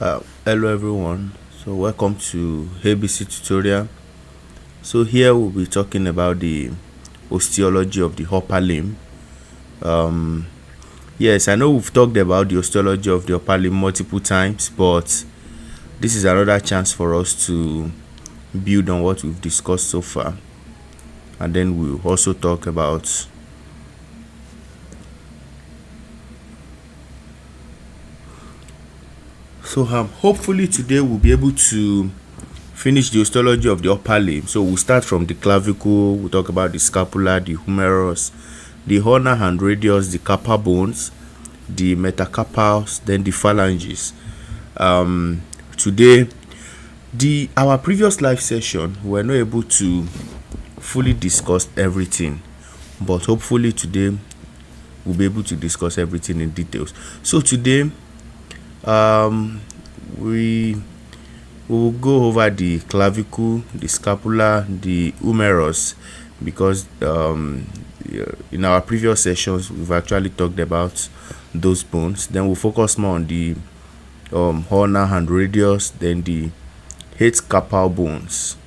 Hello everyone, so welcome to ABC tutorial. So here we'll be talking about the osteology of the upper limb. Yes, I know we've talked about the osteology of the upper limb multiple times, but this is another chance for us to build on what we've discussed so far, and then we'll also talk about hopefully today we'll be able to finish the osteology of the upper limb. So we'll start from the clavicle, we'll talk about the scapula, the humerus, the ulnar and radius, the carpal bones, the metacarpals, then the phalanges. Today, our previous live session, we were not able to fully discuss everything, but hopefully today we'll be able to discuss everything in details. So today, we will go over the clavicle, the scapula, the humerus, because in our previous sessions we've actually talked about those bones. Then we'll focus more on the ulnar and radius, then the head carpal bones.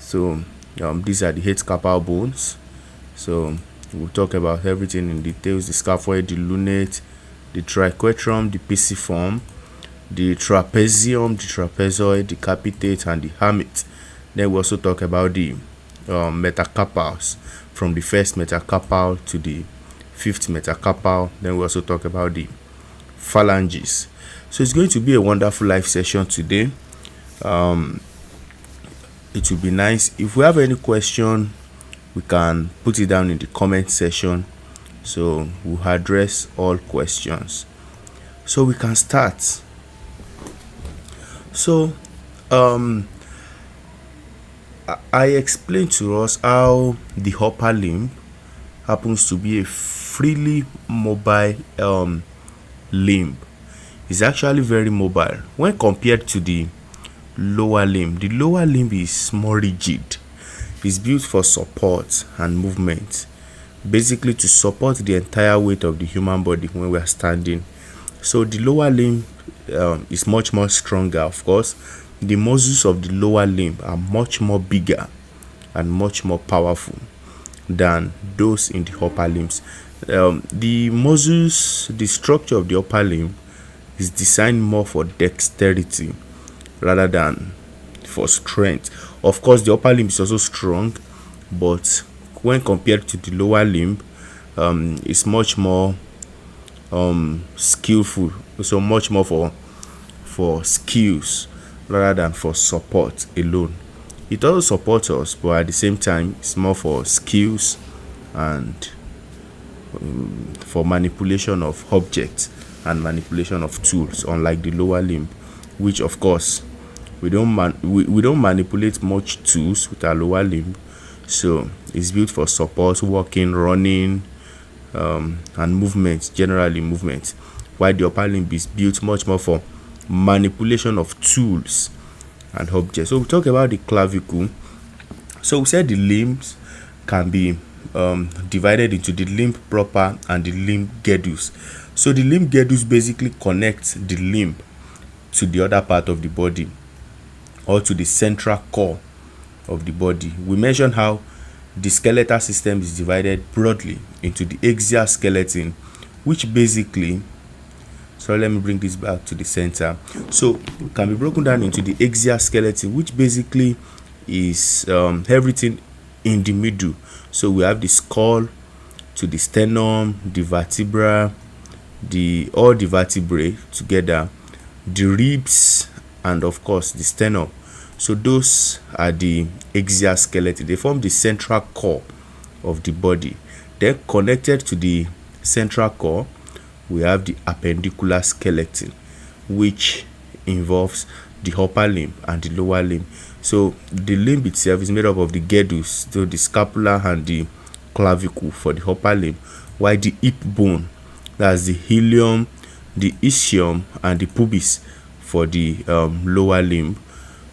So these are the head carpal bones. So we'll talk about everything in details: the scaphoid, the lunate, the triquetrum, the pisiform, the trapezium, the trapezoid, the capitate, and the hamate. Then we also talk about the metacarpals, from the first metacarpal to the fifth metacarpal. Then we also talk about the phalanges. So it's going to be a wonderful live session today. It will be nice if we have any question, we can put it down in the comment section, so we'll address all questions. So we can start. So I explained to us how the upper limb happens to be a freely mobile limb. It's actually very mobile when compared to the lower limb. The lower limb is more rigid. It's built for support and movement, basically to support the entire weight of the human body when we are standing. So the lower limb is much more stronger. Of course, the muscles of the lower limb are much more bigger and much more powerful than those in the upper limbs. The muscles, the structure of the upper limb is designed more for dexterity rather than for strength. Of course, the upper limb is also strong, but when compared to the lower limb, it's much more skillful, so much more for skills rather than for support alone. It also supports us, but at the same time it's more for skills and for manipulation of objects and manipulation of tools, unlike the lower limb, which of course we don't manipulate much tools with our lower limb. So it's built for support, walking, running, and movement, generally movement, while the upper limb is built much more for manipulation of tools and objects. So we talk about the clavicle. So we said the limbs can be divided into the limb proper and the limb girdles. So the limb girdles basically connects the limb to the other part of the body, or to the central core of the body. We mentioned how the skeletal system is divided broadly into the axial skeleton, which basically, so let me bring this back to the center. So it can be broken down into the axial skeleton, which basically is everything in the middle. So we have the skull to the sternum, the vertebra, all the vertebrae together, the ribs, and of course the sternum. So those are the axial skeleton. They form the central core of the body. Then connected to the central core, we have the appendicular skeleton, which involves the upper limb and the lower limb. So the limb itself is made up of the girdles, so the scapula and the clavicle for the upper limb, while the hip bone, that's the ilium, the ischium, and the pubis for the lower limb.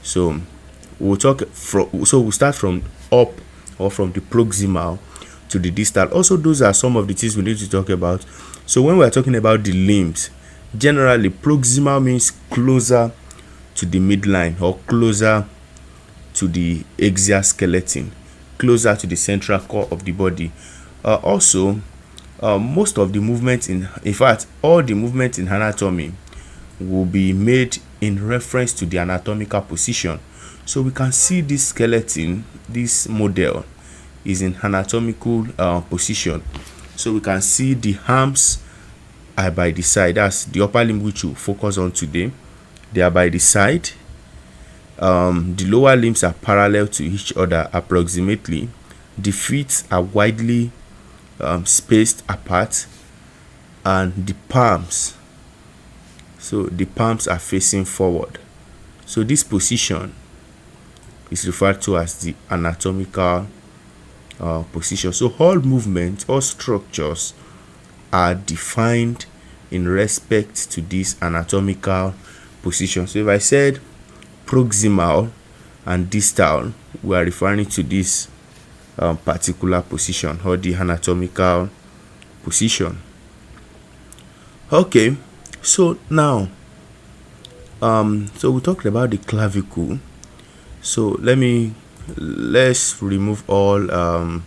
So we'll start from up, or from the proximal to the distal. Also, those are some of the things we need to talk about. So when we're talking about the limbs, Generally, proximal means closer to the midline or closer to the axial skeleton, closer to the central core of the body. Also, most of the movements in fact, all the movements in anatomy will be made in reference to the anatomical position. So we can see this skeleton, this model is in anatomical position. So we can see the arms are by the side. That's the upper limb which we'll focus on today. They are by the side. The lower limbs are parallel to each other approximately. The feet are widely spaced apart, and the palms, so the palms are facing forward. So this position is referred to as the anatomical position. So all movements, all structures are defined in respect to this anatomical position. So if I said proximal and distal, we are referring to this particular position or the anatomical position. Okay, so now so we talked about the clavicle. So let's remove all so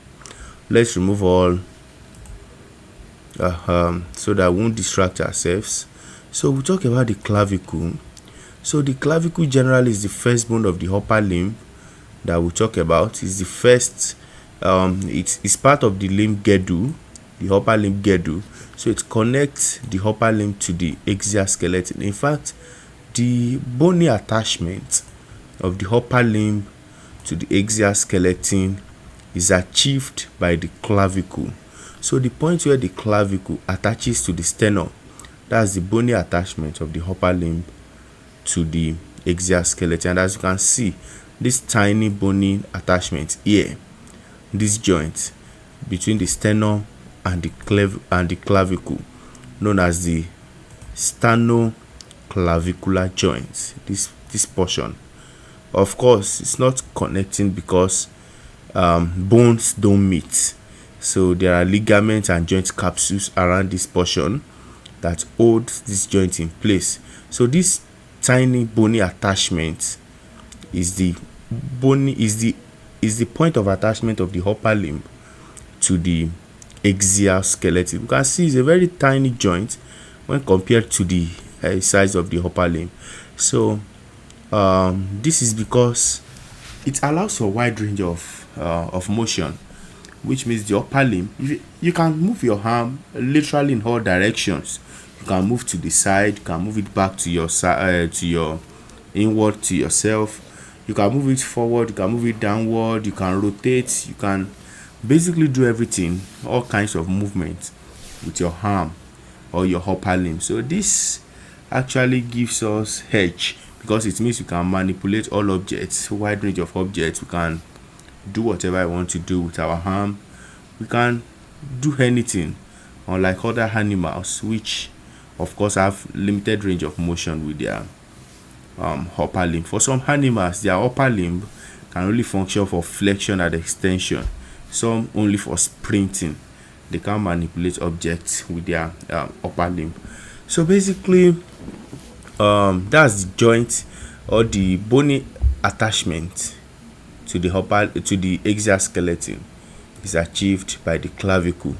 that we won't distract ourselves. So we talk about the clavicle. So the clavicle generally is the first bone of the upper limb that we talk about. Is the first it's part of the limb girdle, the upper limb girdle. So it connects the upper limb to the axial skeleton. In fact, the bony attachment of the upper limb to the axial skeleton is achieved by the clavicle. So the point where the clavicle attaches to the sternum, that's the bony attachment of the upper limb to the axial skeleton. And as you can see, this tiny bony attachment here, this joint between the sternum and the clavicle, known as the sternoclavicular joint, this portion. Of course, it's not connecting because bones don't meet. So there are ligaments and joint capsules around this portion that hold this joint in place. So this tiny bony attachment is the point of attachment of the upper limb to the axial skeleton. You can see it's a very tiny joint when compared to the size of the upper limb. So this is because it allows for a wide range of motion, which means the upper limb, you can move your arm literally in all directions. You can move to the side, you can move it back to your side, to your inward, to yourself. You can move it forward, you can move it downward, you can rotate, you can basically do everything, all kinds of movements with your arm or your upper limb. So this actually gives us edge because it means you can manipulate all objects, a wide range of objects. We can do whatever I want to do with our arm. We can do anything, unlike other animals, which of course have limited range of motion with their upper limb. For some animals, their upper limb can only function for flexion and extension, some only for sprinting. They can manipulate objects with their upper limb. So basically, that's the joint or the bony attachment to the axial skeleton is achieved by the clavicle.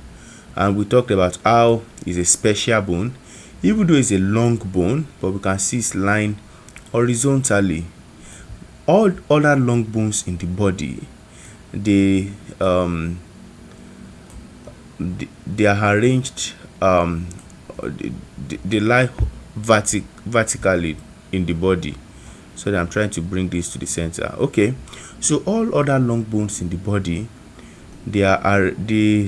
And we talked about how it's a special bone, even though it's a long bone, but we can see it's lying horizontally. All other long bones in the body, they are arranged, they lie vertically in the body. So that I'm trying to bring this to the center. Okay, so all other long bones in the body, they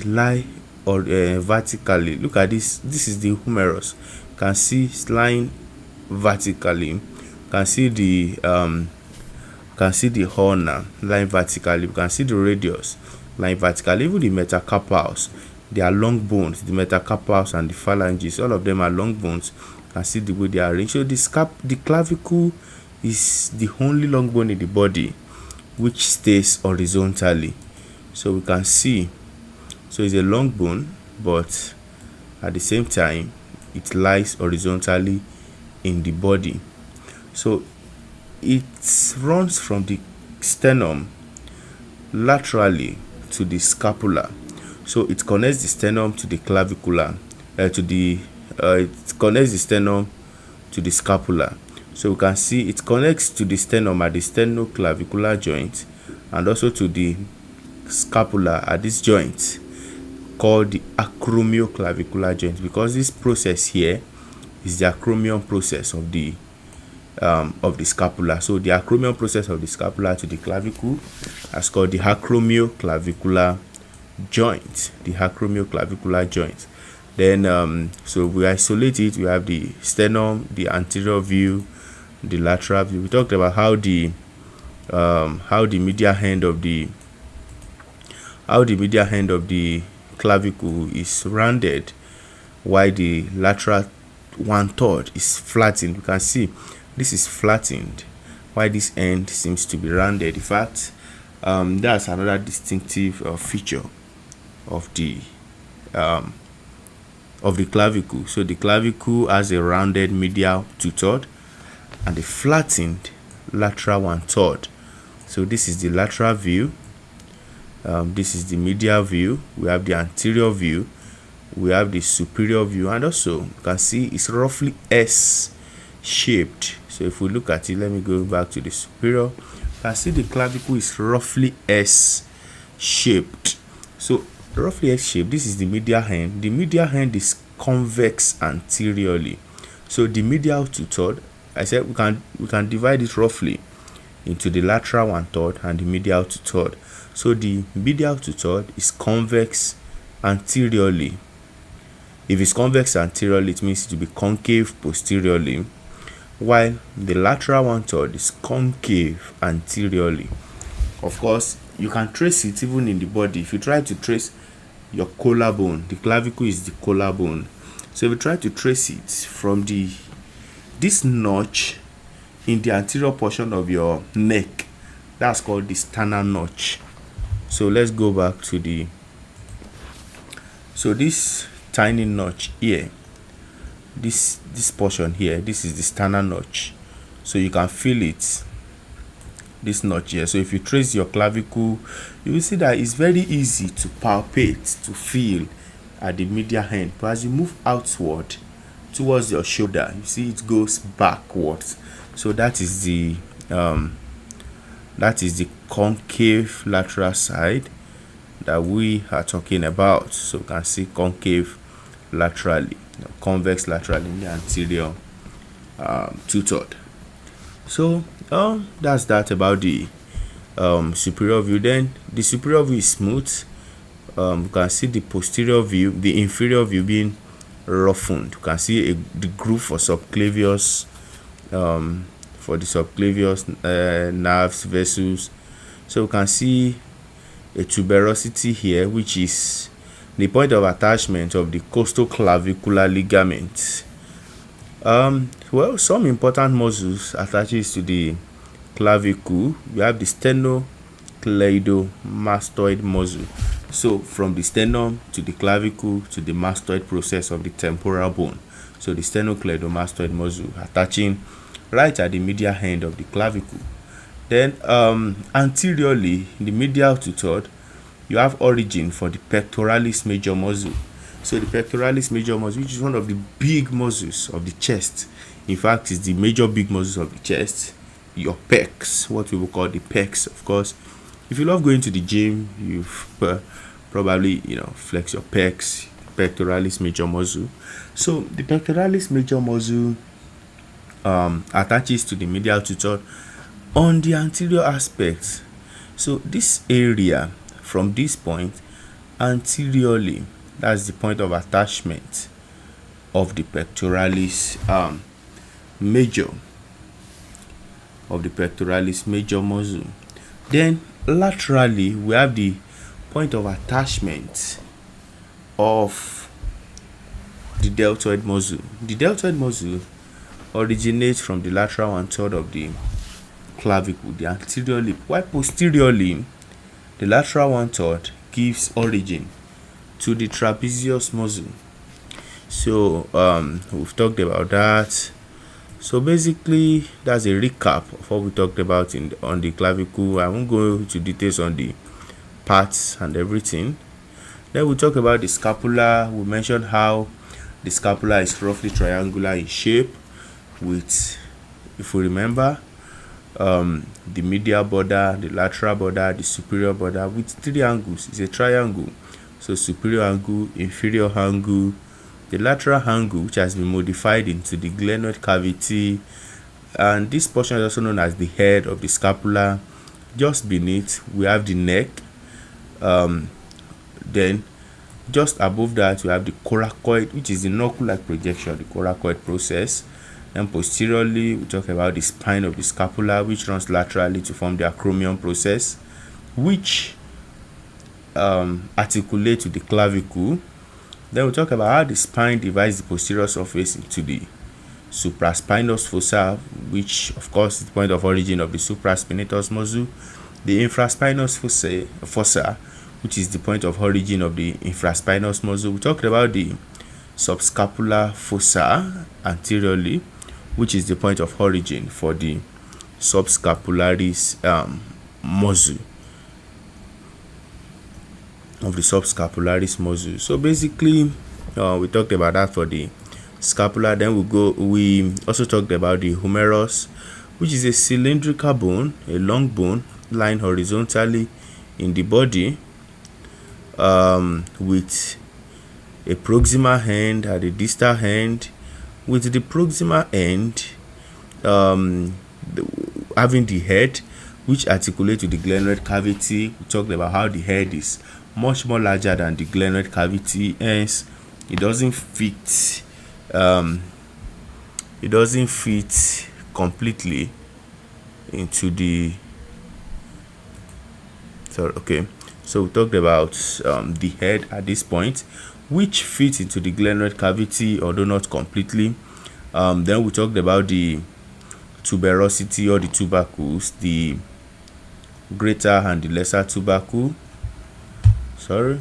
lie or vertically. Look at this. This is the humerus. You can see it's lying vertically. You can see the ulna lying vertically. You can see the radius lying vertically. Even the metacarpals, they are long bones. The metacarpals and the phalanges, all of them are long bones. You can see the way they are arranged. So the clavicle is the only long bone in the body which stays horizontally. So we can see, so it's a long bone, but at the same time it lies horizontally in the body. So it runs from the sternum laterally to the scapula. So it connects the sternum to the clavicular, it connects the sternum to the scapula. So we can see it connects to the sternum at the sternoclavicular joint and also to the scapula at this joint called the acromioclavicular joint, because this process here is the acromion process of the scapula. So the acromion process of the scapula to the clavicle is called the acromioclavicular joint. The acromioclavicular joint. Then so we isolate it. We have the sternum, the anterior view, the lateral view. We talked about how the medial end of the clavicle is rounded, while the lateral 1/3 is flattened. You can see this is flattened, while this end seems to be rounded. In fact, that's another distinctive feature of the clavicle. So the clavicle has a rounded medial 2/3 and a flattened lateral 1/3. So this is the lateral view. This is the medial view. We have the anterior view. We have the superior view, and also you can see it's roughly S-shaped. So if we look at it, let me go back to the superior. You can see the clavicle is roughly S-shaped. So roughly S-shaped. This is the medial end. The medial end is convex anteriorly. So the medial 2/3, I said we can divide it roughly into the lateral 1/3 and the medial 2/3. So the medial 2/3 is convex anteriorly. If it's convex anteriorly, it means it will be concave posteriorly, while the lateral 1/3 is concave anteriorly. Of course, you can trace it even in the body. If you try to trace your collarbone, the clavicle is the collarbone. So if you try to trace it from this notch in the anterior portion of your neck, that's called the sternal notch. So let's go back to this tiny notch here, this portion here, this is the sternal notch. So you can feel it, this notch here. So if you trace your clavicle, you will see that it's very easy to palpate, to feel at the medial end. But as you move outward towards your shoulder, you see it goes backwards. So that is the concave lateral side that we are talking about. So you can see concave laterally, convex laterally in the anterior 2/3. So that's that about the superior view. Then the superior view is smooth. You can see the posterior view, the inferior view being roughened. You can see the groove for subclavius, nerves, vessels. So you can see a tuberosity here, which is the point of attachment of the costoclavicular ligament. Well, some important muscles attaches to the clavicle. We have the sternocleidomastoid muscle. So from the sternum to the clavicle to the mastoid process of the temporal bone. So the sternocleidomastoid muscle attaching right at the medial end of the clavicle. Then anteriorly, in the medial 2/3, you have origin for the pectoralis major muscle. So the pectoralis major muscle, which is one of the big muscles of the chest. In fact, it's the major big muscles of the chest. Your pecs, what we will call the pecs. Of course, if you love going to the gym, you've probably flex your pecs. Pectoralis major muscle. So the pectoralis major muscle attaches to the medial 2/3 on the anterior aspect. So this area from this point anteriorly, that's the point of attachment of the pectoralis major muscle. Then laterally, we have the point of attachment of the deltoid muscle. The deltoid muscle originates from the lateral 1/3 of the clavicle, the anterior lip, while posteriorly the lateral 1/3 gives origin to the trapezius muscle. So we've talked about that. So basically that's a recap of what we talked about on the clavicle. I won't go into details on the parts and everything. Then we talk about the scapula. We mentioned how the scapula is roughly triangular in shape with, if we remember, the medial border, the lateral border, the superior border with three angles. It's a triangle. So superior angle, inferior angle, the lateral angle, which has been modified into the glenoid cavity, and this portion is also known as the head of the scapula. Just beneath we have the neck. Then just above that we have the coracoid, which is the knuckle-like projection, the coracoid process. And posteriorly we talk about the spine of the scapula, which runs laterally to form the acromion process, which articulate to the clavicle. Then we talk about how the spine divides the posterior surface into the supraspinous fossa, which of course is the point of origin of the supraspinatus muscle, the infraspinous fossa, which is the point of origin of the infraspinous muscle. We talked about the subscapular fossa anteriorly, which is the point of origin for the subscapularis muscle, of the subscapularis muscle. So basically we talked about that for the scapula. Then we also talked about the humerus, which is a cylindrical bone, a long bone lying horizontally in the body, with a proximal end at the distal end, with the proximal end having the head which articulates to the glenoid cavity. We talked about how the head is much more larger than the glenoid cavity, hence it doesn't fit completely into the so we talked about the head at this point, which fits into the glenoid cavity, although not completely. Then we talked about the tuberosity or the tubercles, the greater and the lesser tubercle. Sorry,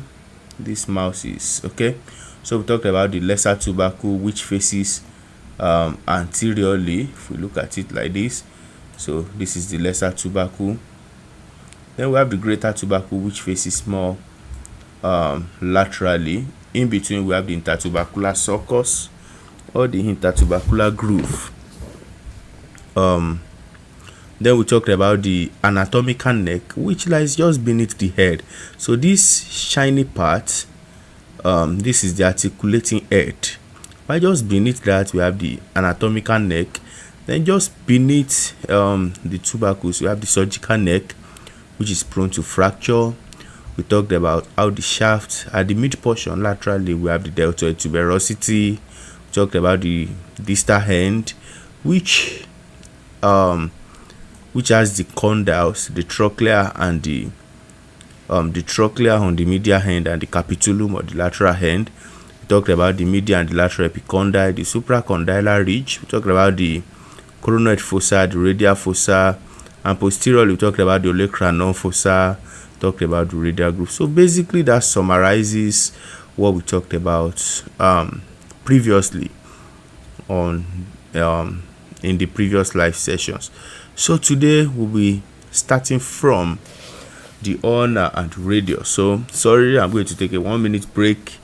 this mouse is okay. So we talked about the lesser tubercle, which faces anteriorly. If we look at it like this, so this is the lesser tubercle. Then we have the greater tubercle, which faces more laterally. In between we have the intertubercular sulcus or the intertubercular groove. Then we talked about the anatomical neck, which lies just beneath the head. So this shiny part, this is the articulating head. Right just beneath that we have the anatomical neck. Then just beneath the tubercles we have the surgical neck, which is prone to fracture. We talked about how the shaft at the mid portion laterally we have the deltoid tuberosity. We talked about the distal end, which has the condyles, the trochlea, and the trochlea on the medial end and the capitulum on the lateral end. We talked about the medial and the lateral epicondyle, the supracondylar ridge. We talked about the coronoid fossa, the radial fossa, and posteriorly we talked about the olecranon fossa, talked about the radial groove. So basically that summarizes what we talked about previously on in the previous live sessions. So today we'll be starting from the ulnar and radius. So sorry, I'm going to take a 1 minute break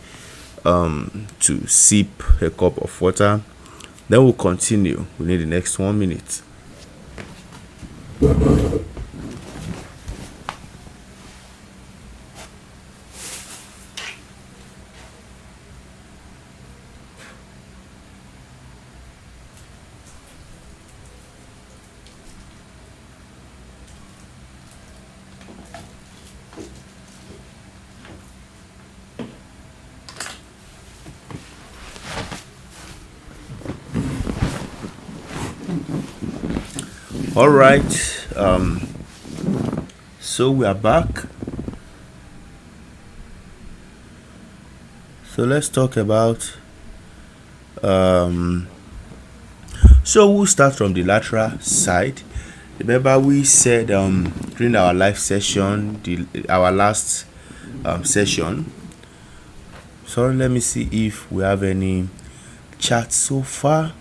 to sip a cup of water. Then we'll continue within the next 1 minute. All right, so we are back. So let's talk about so we'll start from the lateral side. Remember we said during our live session, our last session. Sorry, let me see if we have any chat so far.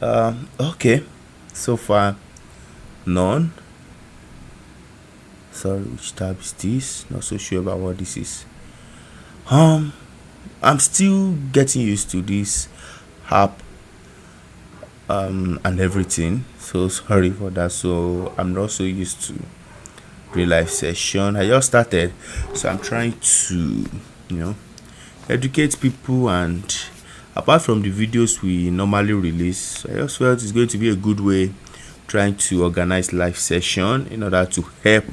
Okay, so far none. Sorry, which tab is this? Not so sure about what this is. I'm still getting used to this app and everything, so sorry for that. So I'm not so used to real life session. I just started, so I'm trying to educate people, and apart from the videos we normally release, I just felt it's going to be a good way trying to organize live session in order to help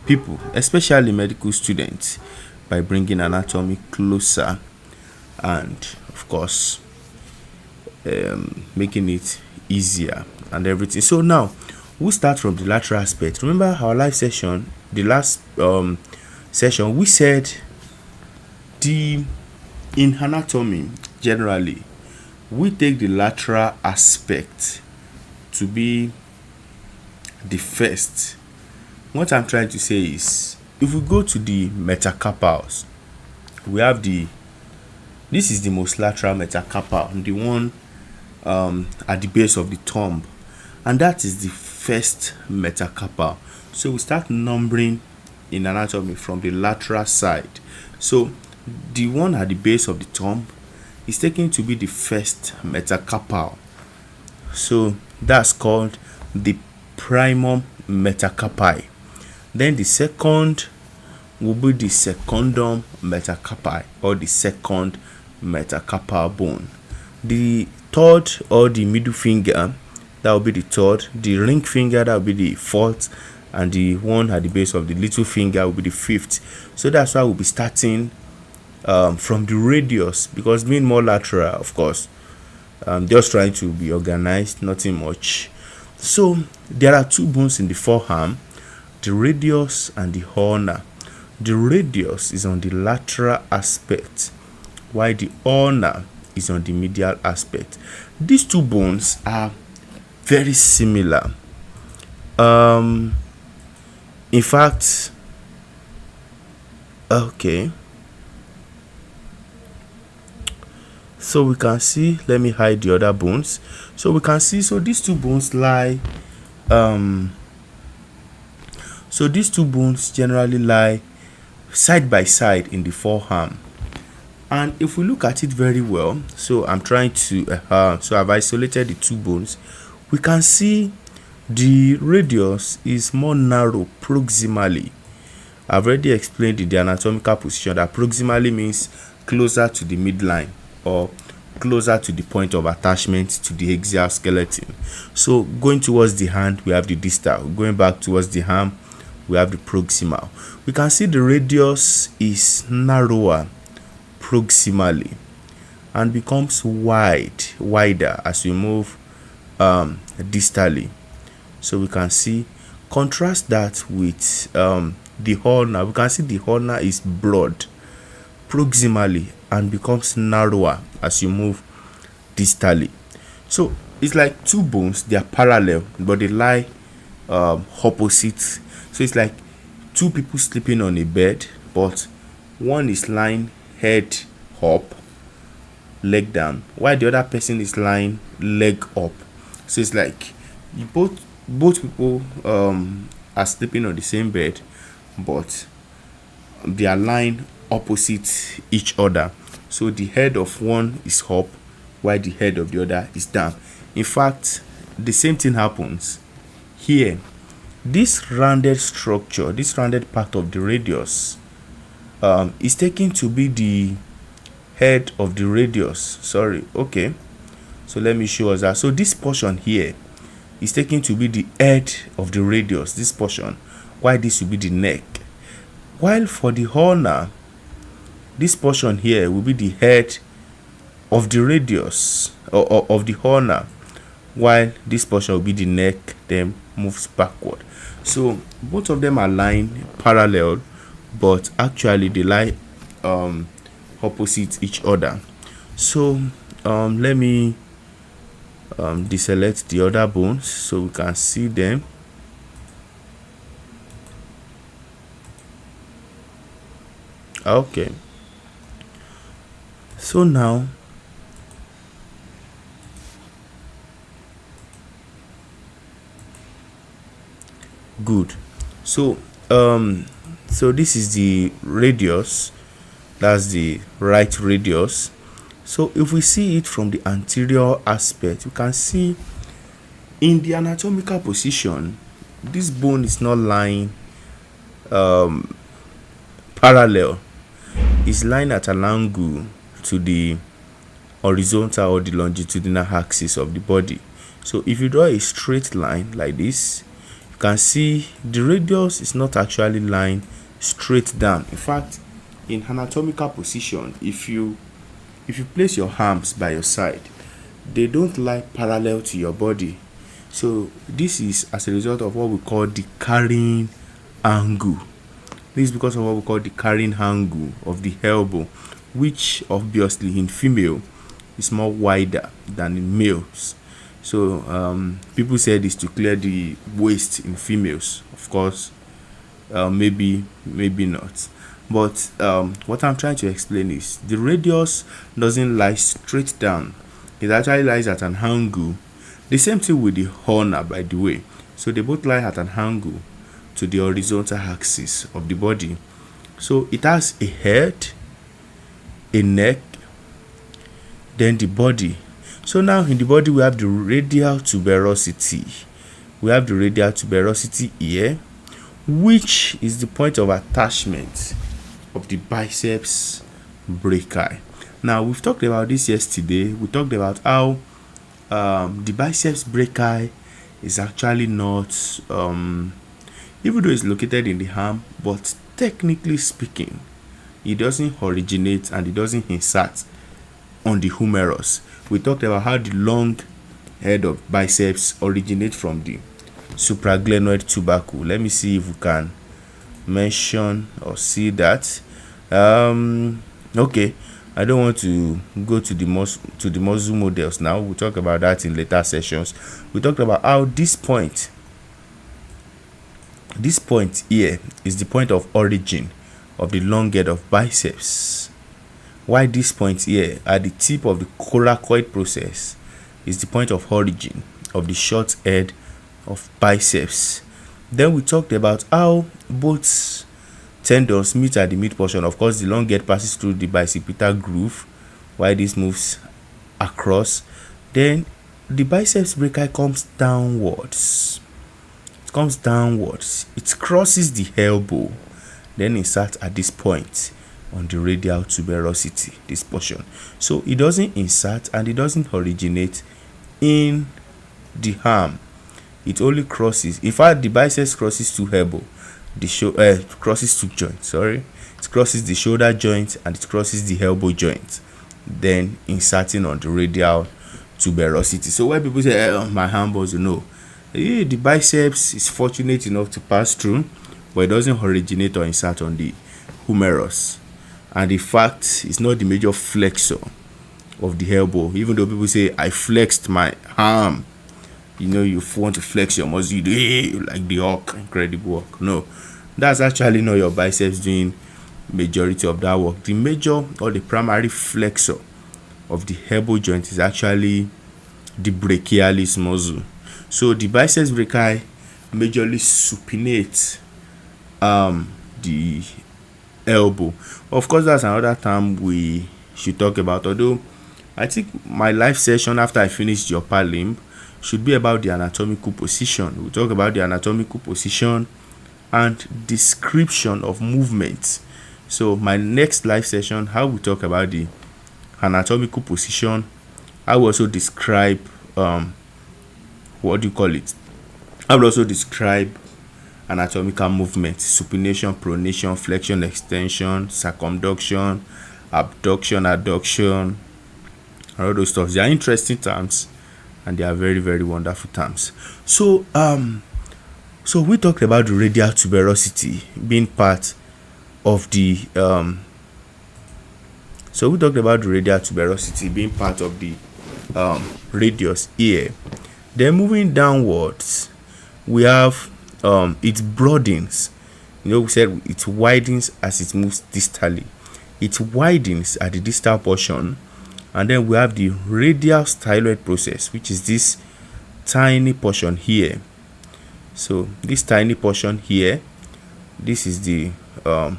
people, especially medical students, by bringing anatomy closer, and of course making it easier and everything. So now we'll start from the lateral aspect. Remember our live session, the last session, we said in anatomy generally we take the lateral aspect to be the first. What I'm trying to say is, if we go to the metacarpals, we have this is the most lateral metacarpal, the one at the base of the thumb, and that is the first metacarpal. So we start numbering in anatomy from the lateral side. So the one at the base of the thumb is taken to be the first metacarpal. So that's called the primum metacarpi. Then the second will be the secundum metacarpi, or the second metacarpal bone. The third, or the middle finger, that will be the third. The ring finger, that will be the fourth, and the one at the base of the little finger will be the fifth. So that's why we'll be starting from the radius, because being more lateral, of course, just trying to be organized, nothing much. So there are two bones in the forearm, the radius and the ulna. The radius is on the lateral aspect, while the ulna is on the medial aspect. These two bones are very similar. In fact, okay, so we can see, let me hide the other bones. So we can see, so these two bones lie so these two bones generally lie side by side in the forearm. And if we look at it very well, so I'm trying to so I've isolated the two bones. We can see the radius is more narrow proximally. I've already explained in the anatomical position that proximally means closer to the midline, or closer to the point of attachment to the axial skeleton. So going towards the hand, we have the distal. Going back towards the arm, we have the proximal. We can see the radius is narrower proximally and becomes wider as we move distally. So we can see, contrast that with the ulna. We can see the ulna is broad proximally and becomes narrower as you move distally. So it's like two bones, they are parallel but they lie opposite. So it's like two people sleeping on a bed, but one is lying head up, leg down, while the other person is lying leg up. So it's like both people are sleeping on the same bed, but they are lying opposite each other. So the head of one is up while the head of the other is down. In fact, the same thing happens here. This rounded structure, this rounded part of the radius is taken to be the head of the radius. Okay, so let me show us that. So this portion here is taken to be the head of the radius, this portion, while this will be the neck. While for the ulna, this portion here will be the head of the radius, or of the ulna, while this portion will be the neck, then moves backward. So both of them are lying parallel, but actually they lie opposite each other. So let me deselect the other bones so we can see them. Okay, so now Good. So so this is the radius. That's the right radius. So if we see it from the anterior aspect, you can see in the anatomical position, this bone is not lying parallel. It's lying at an angle to the horizontal or the longitudinal axis of the body. So if you draw a straight line like this, you can see the radius is not actually lying straight down. In fact, in anatomical position, if you place your arms by your side, they don't lie parallel to your body. So this is as a result of what we call the carrying angle. This is because of what we call the carrying angle of the elbow, which obviously in female is more wider than in males. So people say this to clear the waist in females. Of course, maybe not. But what I'm trying to explain is the radius doesn't lie straight down. It actually lies at an angle. The same thing with the ulna, by the way. So they both lie at an angle to the horizontal axis of the body. So it has a head, a neck, then the body. So now in the body we have the radial tuberosity. We have the radial tuberosity here, which is the point of attachment of the biceps brachii. Now we've talked about this yesterday. We talked about how the biceps brachii is actually not even though it's located in the arm, but technically speaking, it doesn't originate and it doesn't insert on the humerus. We talked about how the long head of biceps originate from the supraglenoid tubercle. Let me see if we can mention or see that. Okay, I don't want to go to the muscle models now. We'll talk about that in later sessions. We talked about how this point here is the point of origin of the long head of biceps. Why this point here at the tip of the coracoid process is the point of origin of the short head of biceps. Then we talked about how both tendons meet at the mid portion. Of course, the long head passes through the bicipital groove while this moves across. Then the biceps brachii comes downwards. It crosses the elbow, then inserts at this point on the radial tuberosity, this portion. So it doesn't insert and it doesn't originate in the arm. It only crosses. In fact, the biceps crosses two elbow, crosses two joints. It crosses the shoulder joint and it crosses the elbow joint, then inserting on the radial tuberosity. So when people say, my arm was, the biceps is fortunate enough to pass through, but it doesn't originate or insert on the humerus. And in fact, it's not the major flexor of the elbow. Even though people say, I flexed my arm, you want to flex your muscle, you do like the Hulk, incredible Hulk. No, that's actually not your biceps doing majority of that work. The major or the primary flexor of the elbow joint is actually the brachialis muscle. So the biceps brachii majorly supinate the elbow. Of course, that's another term we should talk about, although I think my live session after I finish the upper limb should be about the anatomical position. We'll talk about the anatomical position and description of movements. So my next live session, how we talk about the anatomical position, I will also describe I will also describe anatomical movement: supination, pronation, flexion, extension, circumduction, abduction, adduction, and all those stuff. They are interesting terms and they are very, very wonderful terms. So we talked about the radial tuberosity being part of the radius here. Then moving downwards, we have it broadens. We said it widens as it moves distally. It widens at the distal portion, and then we have the radial styloid process, which is this tiny portion here. So this tiny portion here, this is the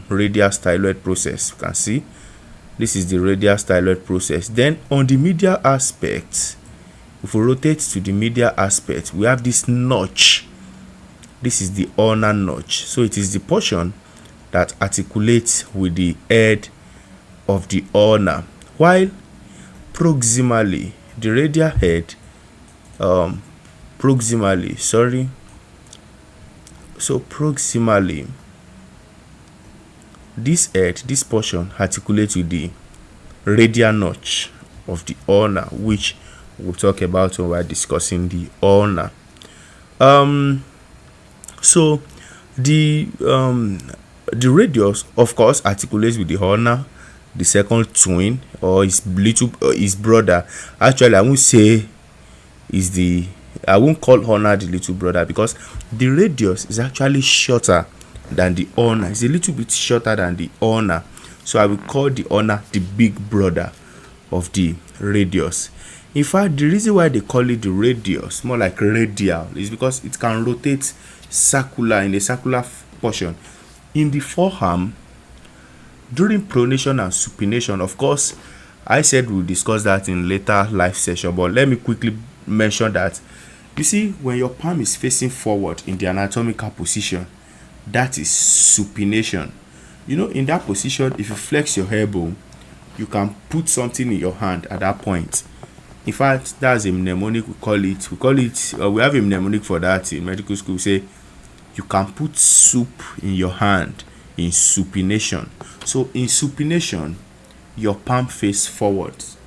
radial styloid process. You can see this is the radial styloid process. Then on the medial aspect, if we rotate to the medial aspect, we have this notch. This is the ulnar notch. So it is the portion that articulates with the head of the ulna, while proximally the radial head proximally this head, this portion articulates with the radial notch of the ulna, which we'll talk about when we're discussing the ulna. So the radius, of course, articulates with the ulna, the second twin, or his brother. Actually, I won't call ulna the little brother, because the radius is actually shorter than the ulna. It's a little bit shorter than the ulna, so I will call the ulna the big brother of the radius. In fact, the reason why they call it the radius, more like radial, is because it can rotate circular in a circular portion in the forearm during pronation and supination. Of course, I said we'll discuss that in later live session, but let me quickly mention that, you see, when your palm is facing forward in the anatomical position, that is supination. You know, in that position, if you flex your elbow, you can put something in your hand at that point. In fact, that's a mnemonic. We have a mnemonic for that in medical school. We say you can put soup in your hand in supination. So in supination, your palm face forwards,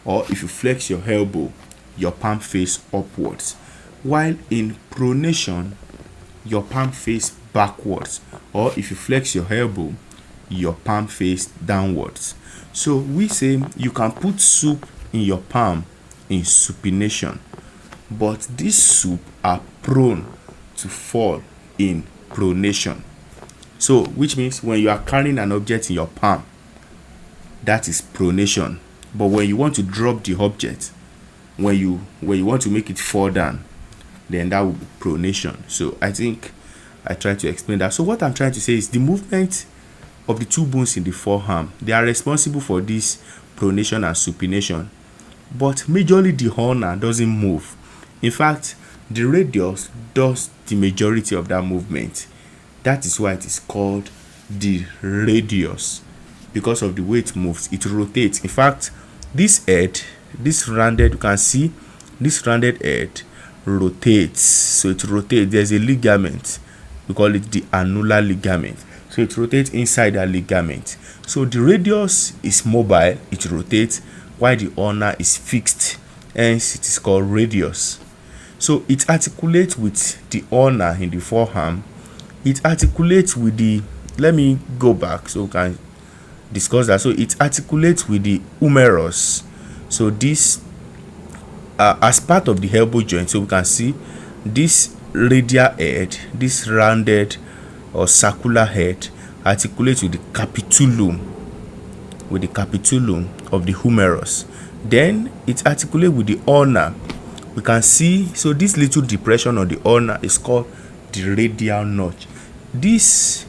or if you flex your elbow, your palm face upwards, while in pronation, your palm face backwards, or if you flex your elbow, your palm face downwards. So we say you can put soup in your palm in supination, but these soup are prone to fall in pronation. So which means when you are carrying an object in your palm, that is pronation. But when you want to drop the object, when you want to make it fall down, then that will be pronation. So I think I tried to explain that. So what I'm trying to say is the movement of the two bones in the forearm, they are responsible for this pronation and supination, but majorly the ulna doesn't move. In fact, the radius does the majority of that movement. That is why it is called the radius, because of the way it moves. It rotates. In fact, this head, this rounded, you can see this rounded head rotates. So it rotates. There's a ligament, we call it the annular ligament. So it rotates inside that ligament. So the radius is mobile, it rotates, while the ulna is fixed, hence it is called radius. So it articulates with the ulna in the forearm. It articulates with the, let me go back so we can discuss that. So it articulates with the humerus. So this as part of the elbow joint. So we can see this radial head, this rounded or circular head, articulates with the capitulum, of the humerus. Then it articulates with the ulna. We can see, so this little depression on the ulna is called the radial notch. This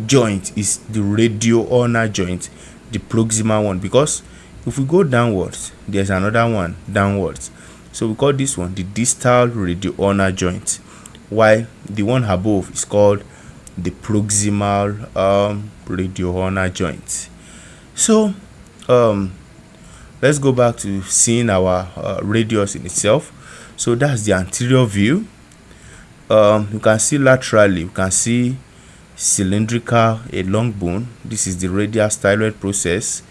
joint is the radio-ulnar joint, the proximal one, because if we go downwards, there's another one downwards. So we call this one the distal radio-ulnar joint, while the one above is called the proximal radio-ulnar joint. So let's go back to seeing our radius in itself. So that's the anterior view. You can see laterally, you can see cylindrical, a long bone. This is the radial styloid process.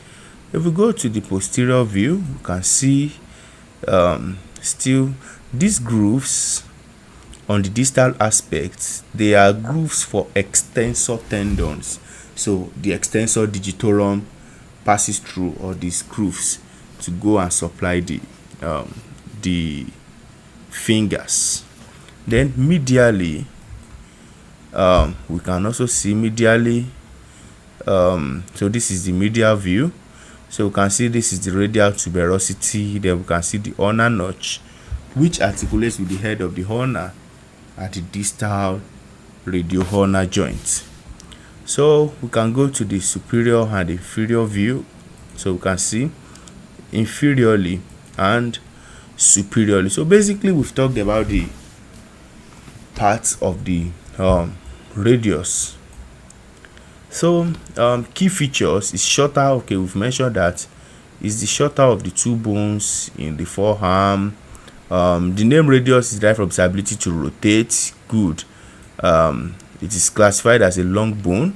If we go to the posterior view, you can see still these grooves on the distal aspects. They are grooves for extensor tendons. So the extensor digitorum passes through all these grooves to go and supply the fingers. Then medially, we can also see medially. So this is the medial view. So we can see this is the radial tuberosity. Then we can see the ulnar notch, which articulates with the head of the ulna. at the distal radioulnar joint. So we can go to the superior and inferior view. So we can see inferiorly and superiorly. So basically we've talked about the parts of the radius. So key features is shorter. Okay, we've mentioned that is the shorter of the two bones in the forearm. The name radius is derived from its ability to rotate. Good. It is classified as a long bone,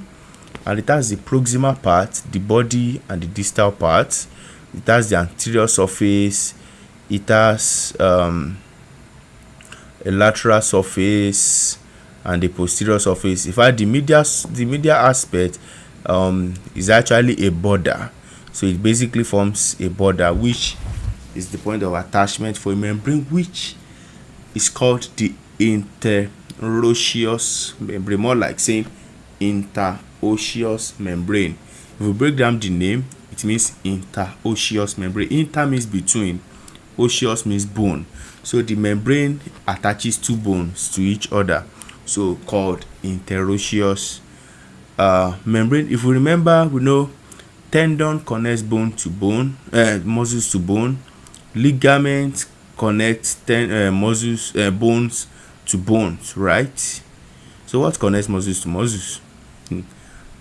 and it has the proximal part, the body, and the distal part. It has the anterior surface. It has a lateral surface and the posterior surface. In fact, the medial aspect is actually a border. So it basically forms a border, which is the point of attachment for a membrane, which is called the interosseous membrane, more like saying interosseous membrane. If we break down the name, it means interosseous membrane. Inter means between, osseous means bone. So the membrane attaches two bones to each other, so called interosseous membrane. If we remember, we know tendon connects bone to bone, muscles to bone. Ligament connects muscles, bones to bones, right? So what connects muscles to muscles?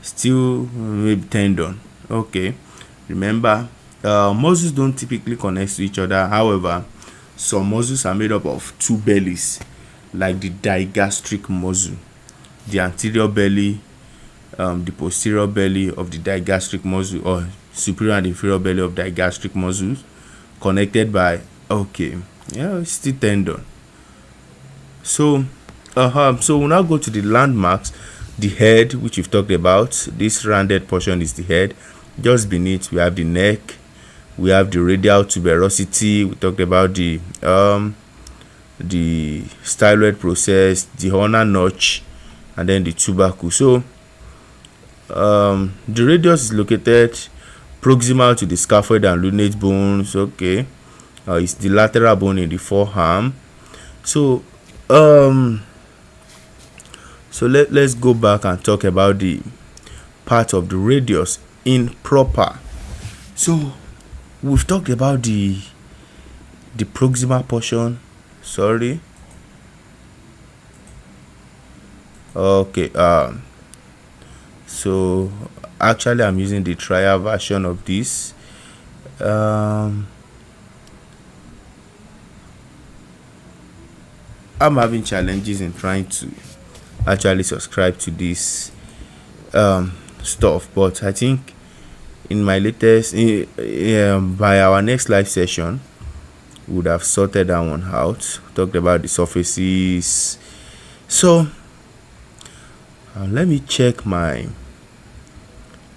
Still maybe tendon. Okay, remember, muscles don't typically connect to each other. However, some muscles are made up of two bellies, like the digastric muscle, the anterior belly, the posterior belly of the digastric muscle, or superior and inferior belly of digastric muscles, connected by, okay, yeah, it's still tendon. So so we'll now go to the landmarks. The head, which we've talked about, this rounded portion is the head. Just beneath we have the neck, we have the radial tuberosity. We talked about the styloid process, the ulnar notch, and then the tubercle. So the radius is located proximal to the scaphoid and lunate bones. Okay, it's the lateral bone in the forearm. So let's go back and talk about the part of the radius in proper. So we've talked about the proximal portion. Sorry. Okay. So actually I'm using the trial version of this. I'm having challenges in trying to actually subscribe to this stuff, but I think in my latest by our next live session we would have sorted that one out, talked about the surfaces. So let me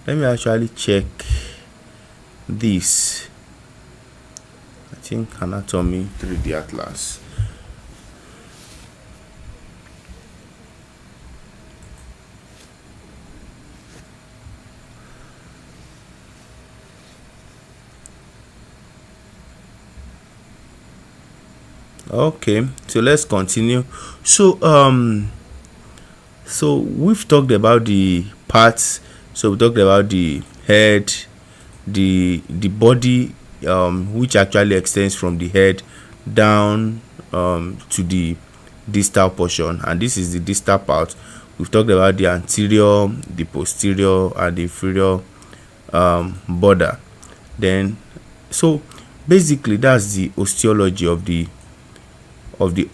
actually check this. I think anatomy 3D atlas. Okay, so let's continue. So we've talked about the parts. So we talked about the head, the body, which actually extends from the head down to the distal portion, and this is the distal part. We've talked about the anterior, the posterior, and the inferior border. Then, so basically that's the osteology of the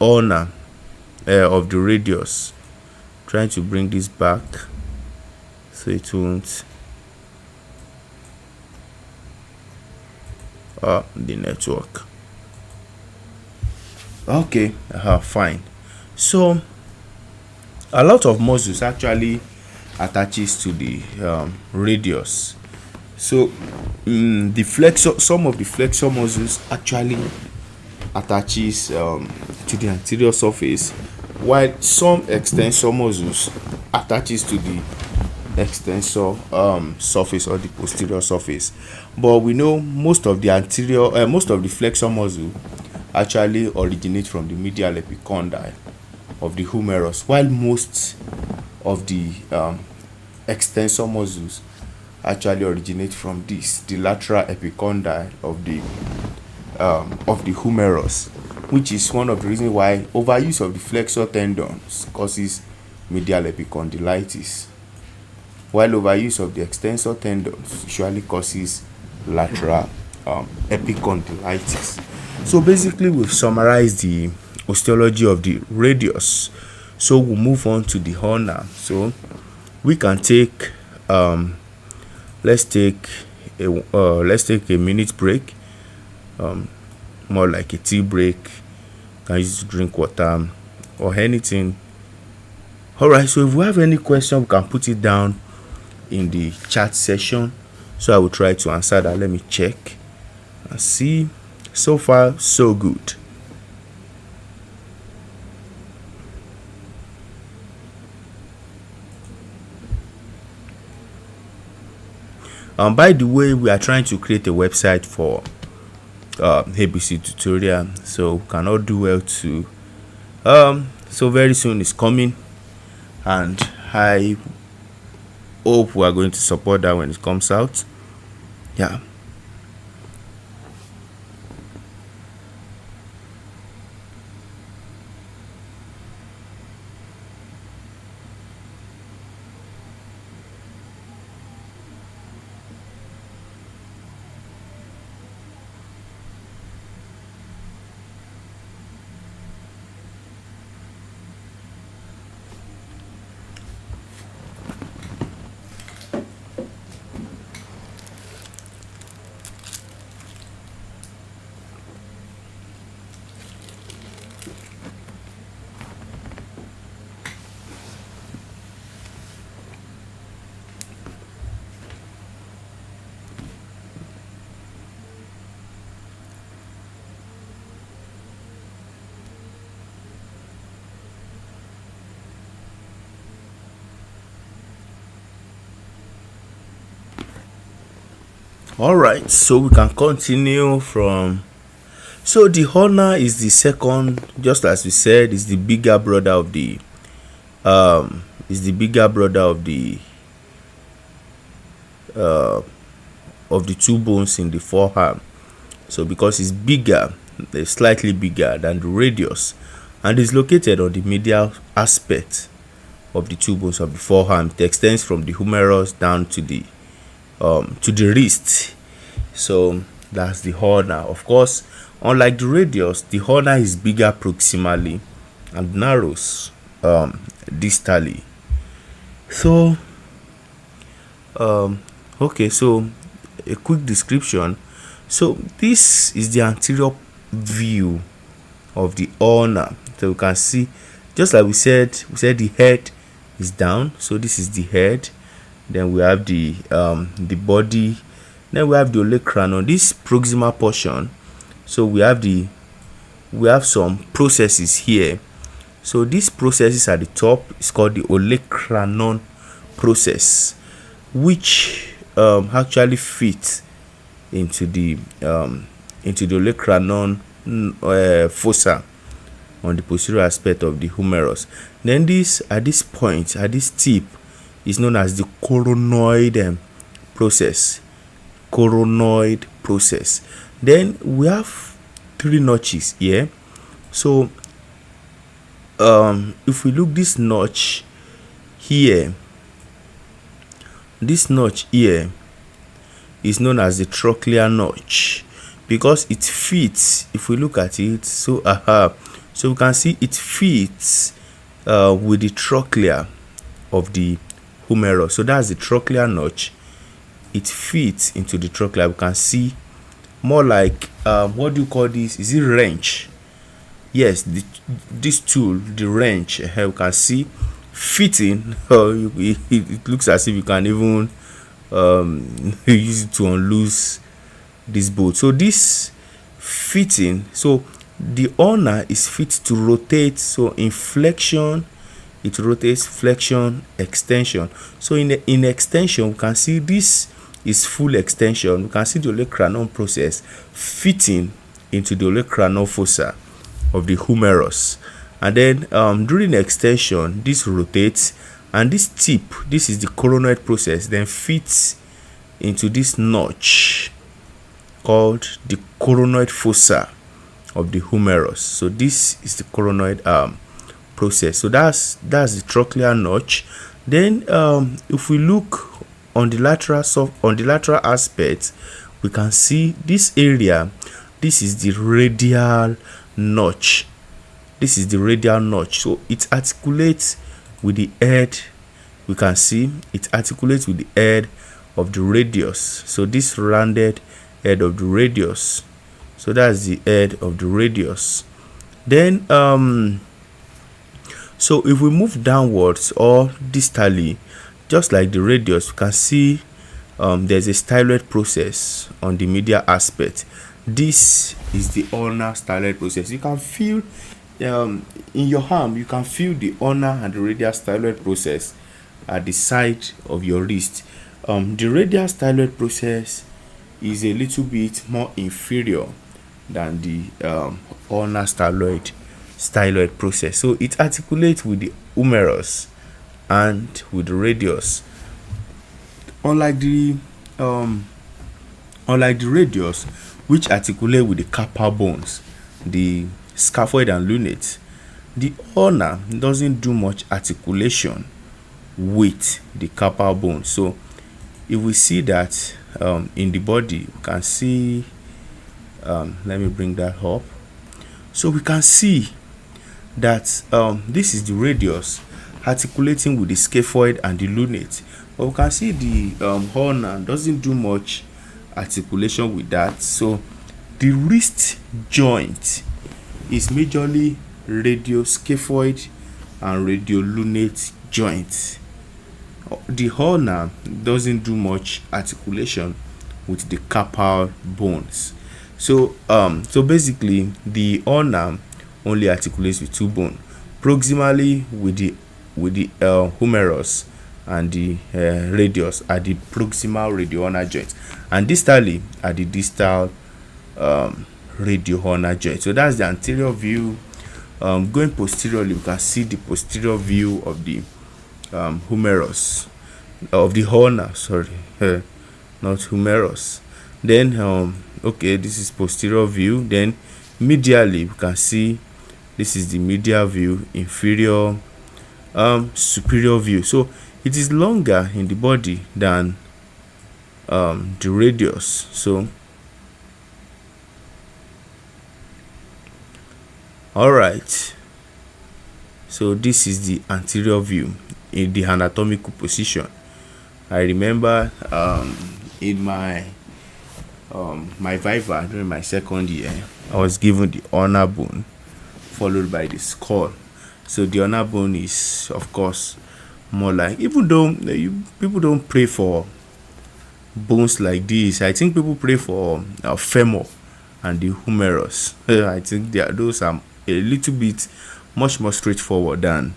ulna, of the radius. Trying to bring this back so it won't the network. Okay, fine. So a lot of muscles actually attaches to the radius. So the flexor, some of the flexor muscles actually attaches to the anterior surface, while some extensor muscles attaches to the extensor surface or the posterior surface. But we know most of the flexor muscle actually originate from the medial epicondyle. of the humerus, while most of the extensor muscles actually originate from this, the lateral epicondyle of the humerus, which is one of the reasons why overuse of the flexor tendons causes medial epicondylitis, while overuse of the extensor tendons usually causes lateral epicondylitis. So basically, we've summarized the osteology of the radius. So we'll move on to the ulna. So we can take let's take a minute break, more like a tea break. You can use to drink water or anything. All right, so if we have any question, we can put it down in the chat session, so I will try to answer that. Let me check and see. So far so good. By the way, we are trying to create a website for ABC tutorial, so we cannot do well to so very soon it's coming, and I hope we are going to support that when it comes out. Yeah. All right, so we can continue from. So the ulna is the second, just as we said, is the bigger brother of the two bones in the forearm. So because it's bigger, it's slightly bigger than the radius, and is located on the medial aspect of the two bones of the forearm. It extends from the humerus down to the wrist. So that's the ulna. Of course, unlike the radius, the ulna is bigger proximally and narrows distally. So okay, so a quick description. So this is the anterior view of the ulna. So we can see, just like we said the head is down. So this is the head. Then we have the body. Then we have the olecranon, this proximal portion. So we have some processes here. So these processes at the top is called the olecranon process, which actually fits into the olecranon fossa on the posterior aspect of the humerus. Then this tip is known as the coronoid process. Coronoid process. Then we have 3 notches here. So if we look, this notch here is known as the trochlear notch, because it fits. If we look at it, so we can see it fits with the trochlea of the humerus. So that's the trochlear notch. It fits into the trochlea. We can see more like what do you call this? Is it wrench? Yes, this tool, the wrench. We can see fitting. It looks as if you can even use it to unloose this bolt. So this fitting. So the ulna is fit to rotate. So in flexion, it rotates, flexion, extension. So in extension, we can see this is full extension. We can see the olecranon process fitting into the olecranon fossa of the humerus. and then during extension this rotates, and this tip, this is the coronoid process, then fits into this notch called the coronoid fossa of the humerus. So this is the coronoid process. So that's the trochlear notch. Then if we look on the lateral aspect, we can see this area. This is the radial notch. This is the radial notch. So it articulates with the head. We can see it articulates with the head of the radius. So this rounded head of the radius. So that's the head of the radius. Then so if we move downwards or distally, just like the radius, we can see there's a styloid process on the medial aspect. This is the ulnar styloid process. You can feel in your arm, you can feel the ulnar and the radial styloid process at the side of your wrist. The radial styloid process is a little bit more inferior than the ulnar styloid process. So it articulates with the humerus and with the radius. Unlike the radius, which articulate with the carpal bones, the scaphoid and lunate, the ulnar doesn't do much articulation with the carpal bone. So if we see that in the body, we can see let me bring that up. So we can see that this is the radius articulating with the scaphoid and the lunate, but we can see the ulnar doesn't do much articulation with that. So the wrist joint is majorly radioscaphoid and radiolunate joints. The ulnar doesn't do much articulation with the carpal bones. So basically the ulnar only articulates with two bones, proximally with the humerus and the radius at the proximal radioulnar joint, and distally at the distal radioulnar joint. So that's the anterior view. Going posteriorly, we can see the posterior view of the humerus, of the ulnar, sorry, not humerus. Then okay, this is posterior view. Then medially, we can see this is the medial view, inferior, superior view. So it is longer in the body than the radius. So all right, so this is the anterior view in the anatomical position. I remember in my viva during my second year, I was given the ulnar bone followed by the skull. So the ulnar bone is, of course, more like, even though people don't pray for bones like this, I think people pray for femur and the humerus. I think those are a little bit much more straightforward than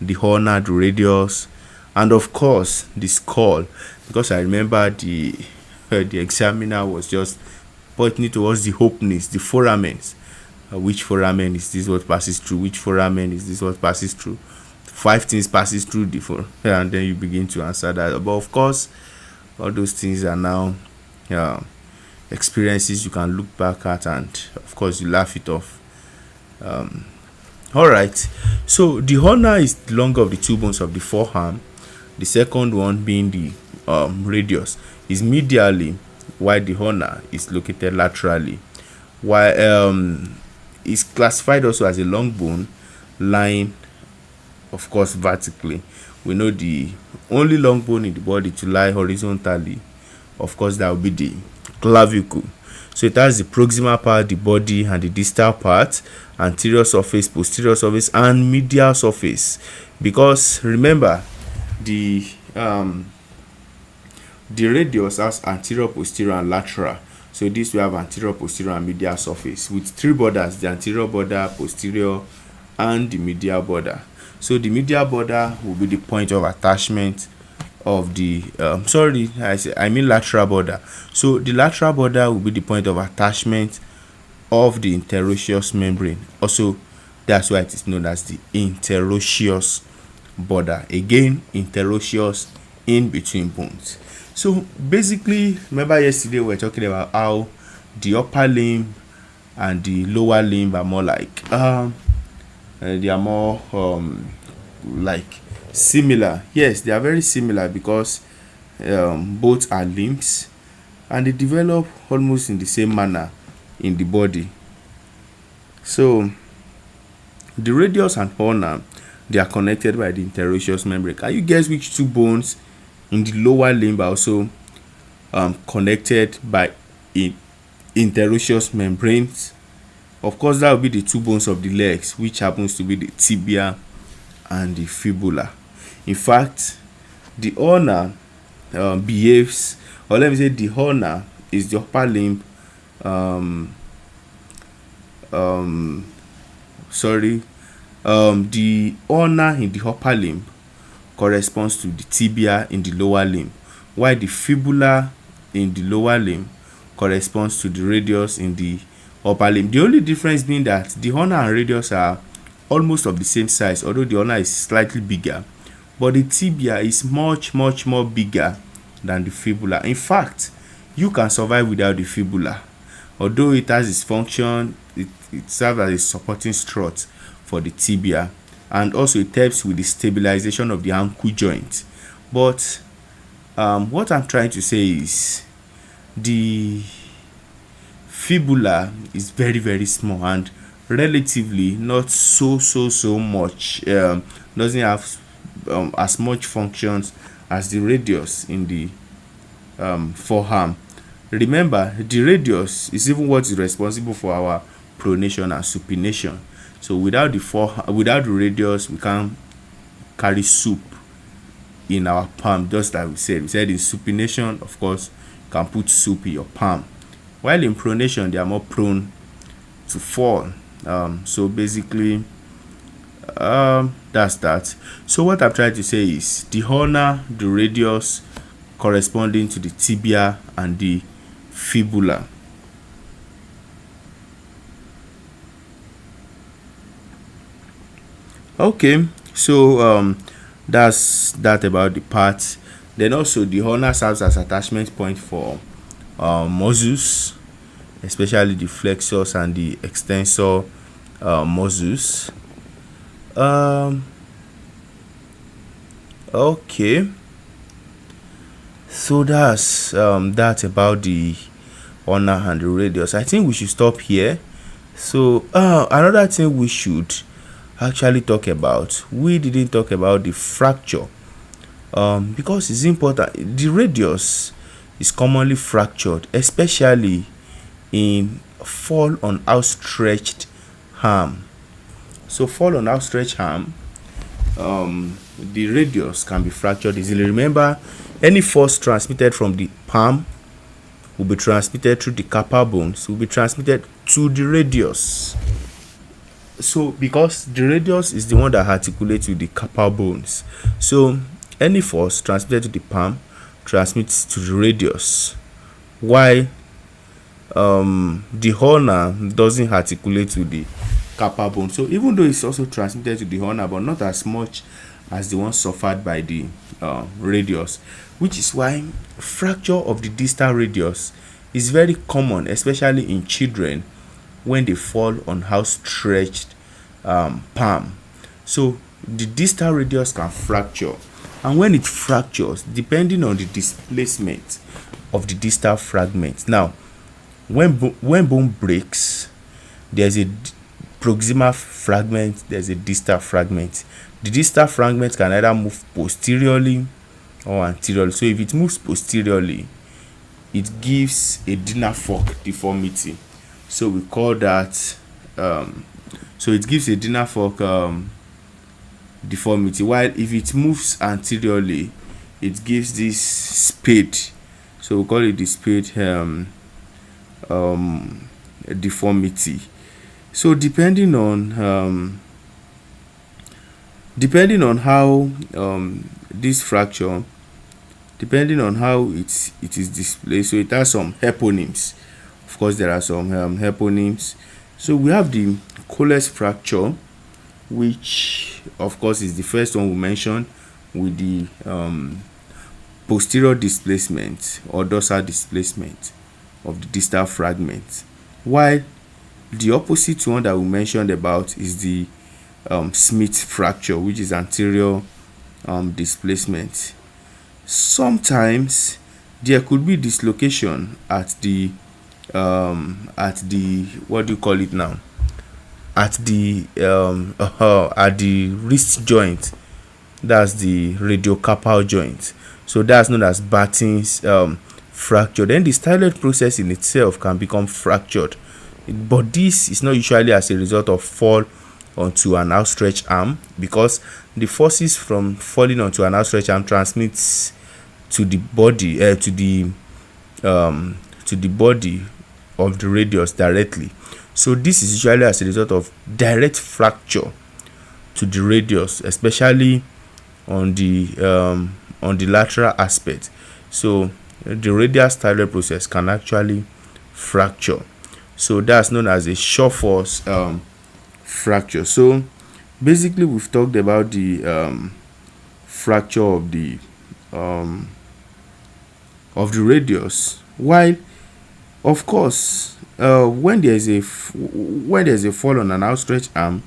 the ulnar, the radius, and of course the skull, because I remember the examiner was just pointing towards the openings, the foramens. Which foramen is this what passes through? Which foramen is this what passes through? 5 things passes through the foramen, and then you begin to answer that. But of course, all those things are now experiences you can look back at, and of course you laugh it off. All right, so the ulnar is the longer of the two bones of the forearm. The second one, being the radius, is medially, while the ulnar is located laterally. While is classified also as a long bone lying, of course, vertically. We know the only long bone in the body to lie horizontally, of course, that will be the clavicle. So it has the proximal part, the body, and the distal part, anterior surface, posterior surface, and medial surface. Because remember, the radius has anterior, posterior, and lateral. So this we have anterior, posterior, and medial surface with 3 borders: the anterior border, posterior, and the medial border. So the medial border will be the point of attachment of the I mean lateral border. So the lateral border will be the point of attachment of the interosseous membrane, also That's why it is known as the interosseous border. Again, interosseous, in between bones. So basically, remember yesterday we were talking about how the upper limb and the lower limb are more like they are more like similar. Yes, they are very similar because both are limbs and they develop almost in the same manner in the body. So the radius and ulna, they are connected by the interosseous membrane. Can you guess which two bones in the lower limb are also connected by interosseous membranes? Of course, that will be the two bones of the legs, which happens to be the tibia and the fibula. In fact, the ulna behaves, or let me say the ulna is the upper limb the ulna in the upper limb corresponds to the tibia in the lower limb, while the fibula in the lower limb corresponds to the radius in the upper limb. The only difference being that the ulna and radius are almost of the same size, although the ulna is slightly bigger, but the tibia is much more bigger than the fibula. In fact, you can survive without the fibula. Although it has its function, it serves as a supporting strut for the tibia, and also it helps with the stabilization of the ankle joint. But what I'm trying to say is the fibula is very small and relatively not so much, doesn't have as much functions as the radius in the forearm. Remember, the radius is even what is responsible for our pronation and supination. So without the radius, we can't carry soup in our palm. Just like we said in supination, of course, you can put soup in your palm, while in pronation they are more prone to fall. So basically, that's that. So what I'm trying to say is the ulna, the radius corresponding to the tibia and the fibula. Okay, so that's that about the parts. Then also the ulna serves as attachment point for muscles, especially the flexors and the extensor muscles. Okay, so that's that about the ulna and the radius. I think we should stop here. So another thing we should actually talk about, we didn't talk about the fracture, because it's important. The radius is commonly fractured, especially in fall on outstretched arm. So fall on outstretched arm, the radius can be fractured easily. Remember, any force transmitted from the palm will be transmitted through the carpal bones, will be transmitted to the radius. So because the radius is the one that articulates with the carpal bones, so any force transmitted to the palm transmits to the radius, while the ulna doesn't articulate with the carpal bone. So even though it's also transmitted to the ulna, but not as much as the one suffered by the radius, which is why fracture of the distal radius is very common, especially in children when they fall on outstretched palm. So the distal radius can fracture, and when it fractures, depending on the displacement of the distal fragment. Now, when bone breaks, there's a proximal fragment, there's a distal fragment. The distal fragment can either move posteriorly or anteriorly. So if it moves posteriorly, it gives a dinner fork deformity. So we call that so it gives a dinner fork deformity, while if it moves anteriorly, it gives this spade. So we call it the spade deformity. So depending on how this fracture, depending on how it is displayed, so it has some eponyms. Of course, there are some eponyms. So we have the Colles fracture, which of course is the first one we mentioned, with the posterior displacement or dorsal displacement of the distal fragment, while the opposite one that we mentioned about is the Smith fracture, which is anterior displacement. Sometimes there could be dislocation at the what do you call it now, at the wrist joint. That's the radiocarpal joint. So that's known as Barton's fracture. Then the styloid process in itself can become fractured, but this is not usually as a result of fall onto an outstretched arm, because the forces from falling onto an outstretched arm transmits to the body to the body of the radius directly. So this is usually as a result of direct fracture to the radius, especially on the lateral aspect. So the radial styloid process can actually fracture. So that's known as a shore force fracture. So basically we've talked about the fracture of the radius, while of course when there's a fall on an outstretched arm,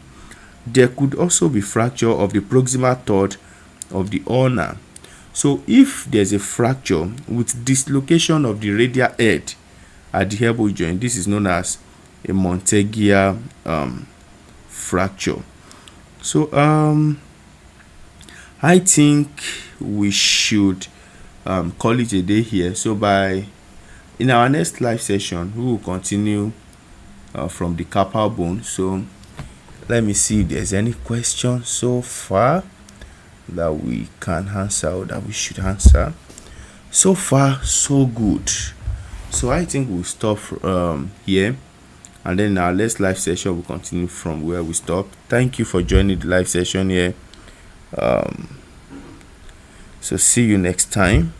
there could also be fracture of the proximal third of the ulna. So if there's a fracture with dislocation of the radial head at the elbow joint, this is known as a Montegia fracture. So I think we should call it a day here. So in our next live session, we will continue from the carpal bone. So let me see if there's any questions so far that we can answer or that we should answer. So far so good. So I think we'll stop here, and then in our next live session we'll continue from where we stopped. Thank you for joining the live session here. So see you next time.